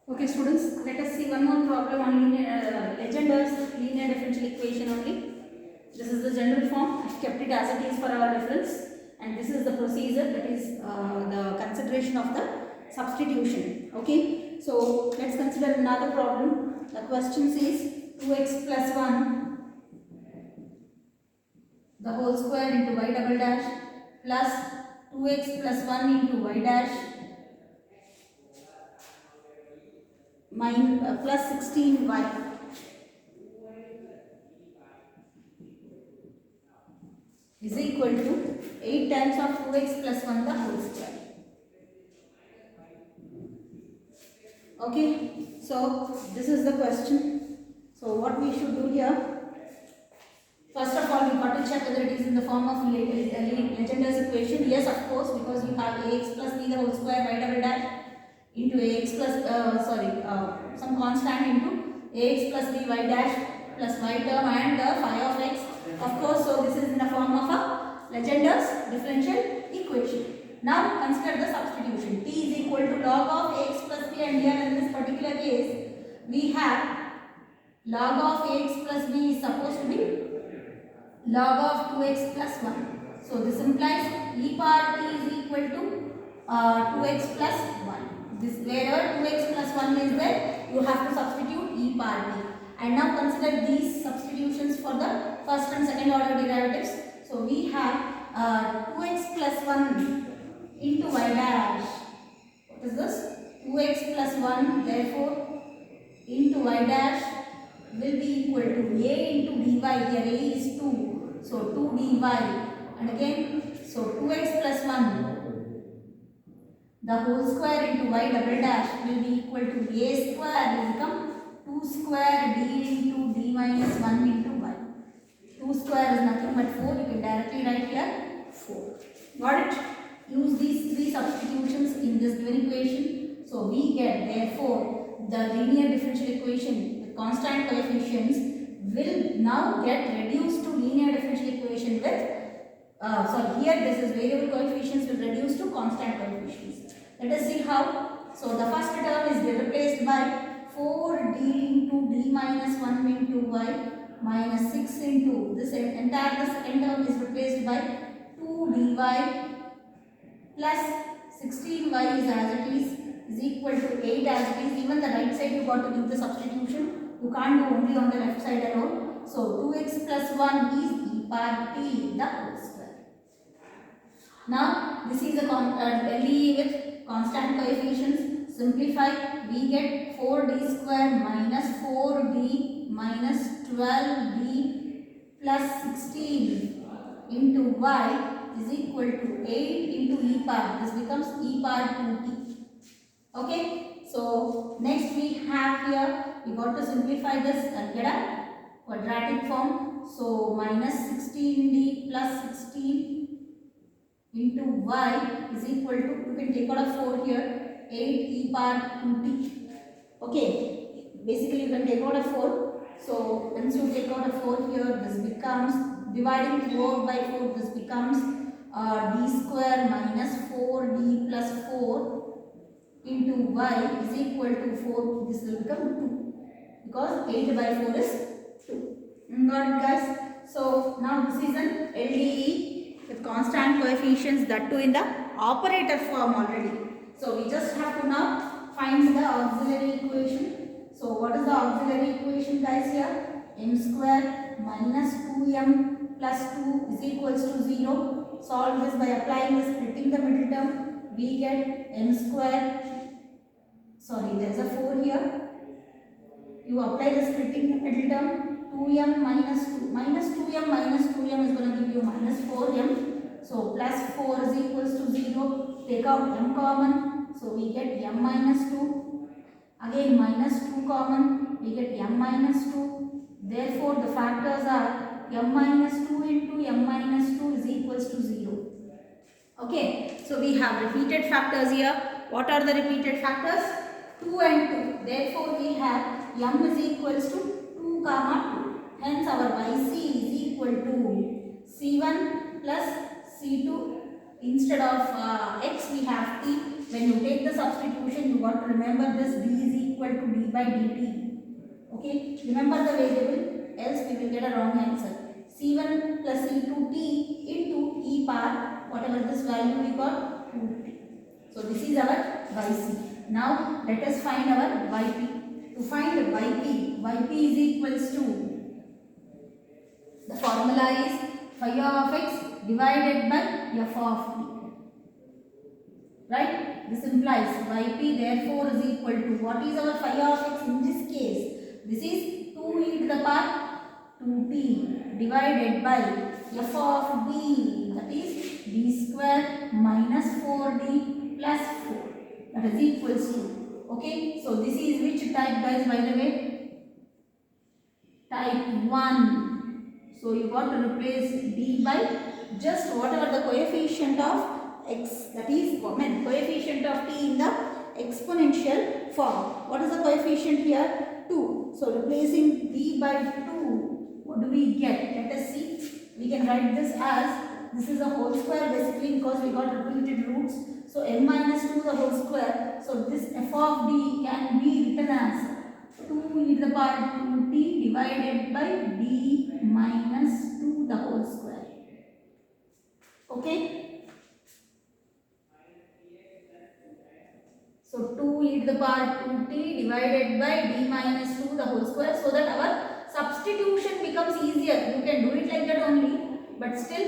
Okay, students, let us see one more problem on Legendre's linear differential equation only. This is the general form. I kept it as it is for our reference, and this is the procedure, that is the consideration of the substitution. Okay, so let's consider another problem. The question says 2x plus 1 the whole square into y double dash plus 2x plus 1 into y dash plus 16y is equal to 8 times of 2x plus 1 the whole square. Okay, so this is the question. So what we should do here, first of all we got to check whether it is in the form of Legendre's equation. Yes, of course, because you have ax plus b the whole square y double dash into ax plus some constant into ax plus b y dash plus y term and the phi of x. Of course, so this is in the form of a Legendre's differential equation. Now consider the substitution. T is equal to log of ax plus b, and here in this particular case we have log of ax plus b is supposed to be log of 2x plus 1. So this implies e power t is equal to 2x plus 1. This wherever 2x plus 1 is there, you have to substitute e power t. And now consider these substitutions for the first and second order derivatives. So we have 2x plus 1 into y dash. What is this? 2x plus 1, therefore into y dash will be equal to a into dy. Here a is 2, so 2 dy, and again so 2x plus 1 the whole square into y double dash will be equal to a square will become 2 square d into d minus 1 into y. 2 square is nothing but 4. You can directly write here 4. Got it? Use these three substitutions in this given equation. So we get, therefore, the linear differential equation with constant coefficients will now get reduced to linear differential equation with here this is variable coefficients will reduce to constant coefficients. Let us see how. So the first term is replaced by 4d into d minus 1 into y minus 6 into this entire the second term is replaced by 2 dy plus 16y is as it is equal to 8 as it is. Even the right side you got to give the substitution. You can't do only on the left side alone. So 2x plus 1 is e power t the whole square. Now this is a LE with constant coefficients. Simplify, we get 4d square minus 4d minus 12d plus 16 into y is equal to 8 into e power. This becomes e power 2t. Okay. So next we have here, we got to simplify this and get a quadratic form. So minus 16d plus 16 into y is equal to, you can take out a 4 here, 8 e power 2t. Okay. Basically you can take out a 4. So once you take out a 4 here, this becomes, dividing 4 by 4, this becomes d square minus 4d plus 4 into y is equal to 4. This will become 2 because 8 by 4 is 2. Got it, guys? So now this is an LDE with constant coefficients, that too in the operator form already. So we just have to now find the auxiliary equation. So what is the auxiliary equation, guys? Here m square minus 2m plus 2 is equals to 0. Solve this by applying the splitting the middle term. We get m square, sorry there is a 4 here. You apply the splitting the middle term, 2m minus 2 minus 2m minus 2m is going to give you minus 4m. So plus 4 is equals to 0. Take out m common. So we get m minus 2. Again minus 2 common. We get m minus 2. Therefore the factors are m minus 2 into m minus 2 is equals to 0. Okay. So we have repeated factors here. What are the repeated factors? 2 and 2. Therefore we have m is equals to 2 comma 2. Hence our yc is equal to c1 plus c2. Instead of x we have t. When you take the substitution, you got to remember this b is equal equal to d by dt. Okay, remember the variable, else we will get a wrong answer. C1 plus C2t into e power whatever this value we got 2t. So this is our yc. Now let us find our yp. To find yp is equals to, the formula is phi of x divided by f of t. Right? This implies yp therefore is equal to, what is our phi of x in this case? This is 2 e to the power 2t divided by f of d, that is d square minus 4d plus 4, that is equals to. Okay, so this is which type, guys, by the way? Type 1. So you got to replace d by just whatever the coefficient of x, that is coefficient of t in the exponential form. What is the coefficient here? 2. So replacing d by 2, what do we get? Let us see. We can write this as, this is a whole square basically because we got repeated roots. So m minus 2 the whole square. So this f of d can be written as 2 e to the power 2t divided by d minus 2 the whole square. Okay. So 2 e to the power 2t divided by d minus 2 the whole square, so that our substitution becomes easier. You can do it like that only, but still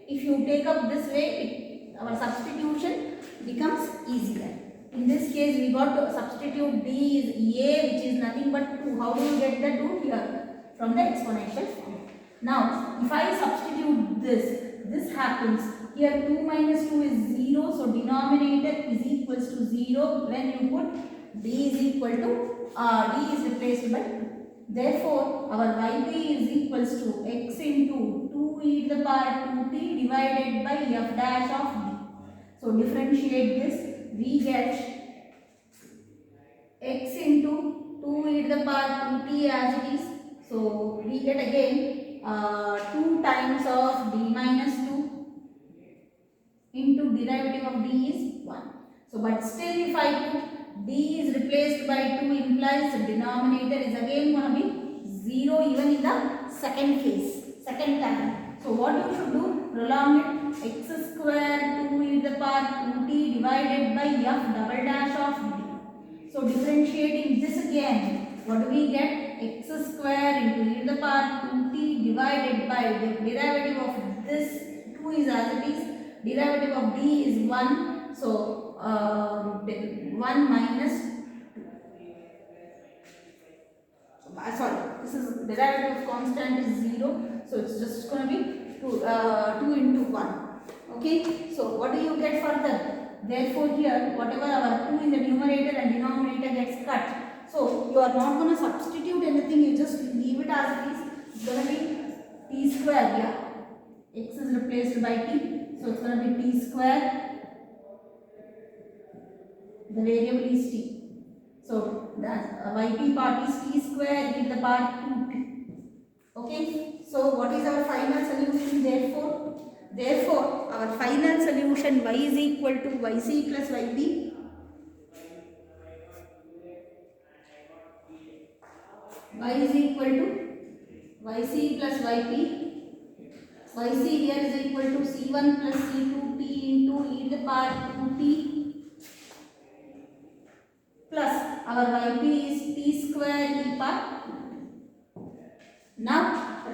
if you take up this way, our substitution becomes easier. In this case we got to substitute d is a, which is nothing but 2. How do you get the 2 here? From the exponential form. Now if I substitute this happens. Here 2 minus 2 is 0, so denominator is equals to 0 when you put d is equal to, d is replaced by 2. Therefore, our yp is equals to x into 2 e to the power 2t divided by f dash of d. So differentiate this, we get x into 2 e to the power 2t as it is. So we get again 2 times of d minus 2 into derivative of d is 1. So but still if I put d is replaced by 2 implies the denominator is again going to be 0 even in the second case, second time. So what you should do? Prolong it, x square 2 e to the power 2t divided by f double dash of d. So differentiating this again, what do we get? X square into e to the power 2t divided by the derivative of this 2 is as it is. Derivative of d is 1, so 1 minus 2. This is derivative of constant is 0, so it's just going to be 2 into 1. Okay, so what do you get further? Therefore here whatever our 2 in the numerator and denominator gets cut. So you are not going to substitute anything, you just leave it as it is. It's going to be t square here. X is replaced by t. So it's going to be t square, the variable is t. So the yp part is t square e to the power 2t. Okay. So what is our final solution therefore? Therefore our final solution y is equal to yc plus yp. Y is equal to yc plus yp. yc here is equal to c1 plus c2t into e to the power 2t plus our yp is t square e power 2. Now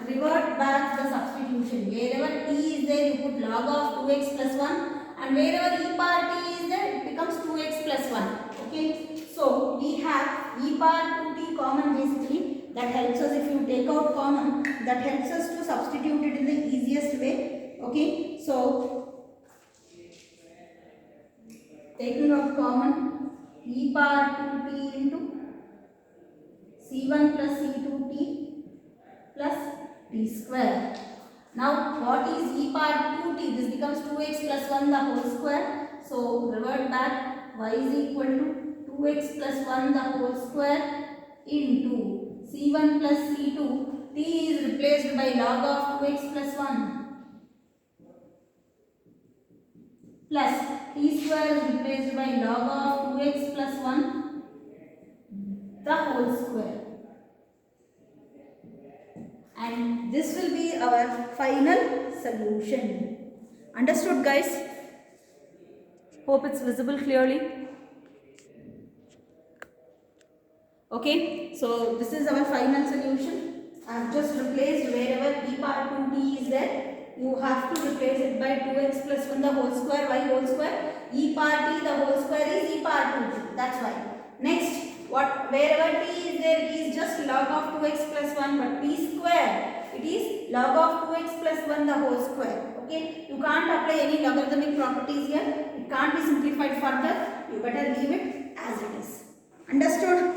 revert back the substitution. Wherever t is there you put log of 2x plus 1, and wherever e power t is there it becomes 2x plus 1. Okay. So we have e power 2t common basically. That helps us, if you take out common, that helps us to substitute it in the easiest way. Okay, so taking out common, e power 2t into c1 plus c2t plus t square. Now what is e power 2t? This becomes 2x plus 1 the whole square. So revert back, y is equal to 2x plus 1 the whole square into c1 plus c2, t is replaced by log of 2x plus 1 plus t square is replaced by log of 2x plus 1 the whole square. And this will be our final solution. Understood, guys? Hope it's visible clearly. Okay, so this is our final solution. I have just replaced wherever e power 2t is there. You have to replace it by 2x plus 1 the whole square, y whole square. E power t the whole square is e power 2t. That's why. Next, wherever t is there, it is just log of 2x plus 1, but t square, it is log of 2x plus 1 the whole square. Okay, you can't apply any logarithmic properties here. It can't be simplified further. You better leave it as it is. Understood?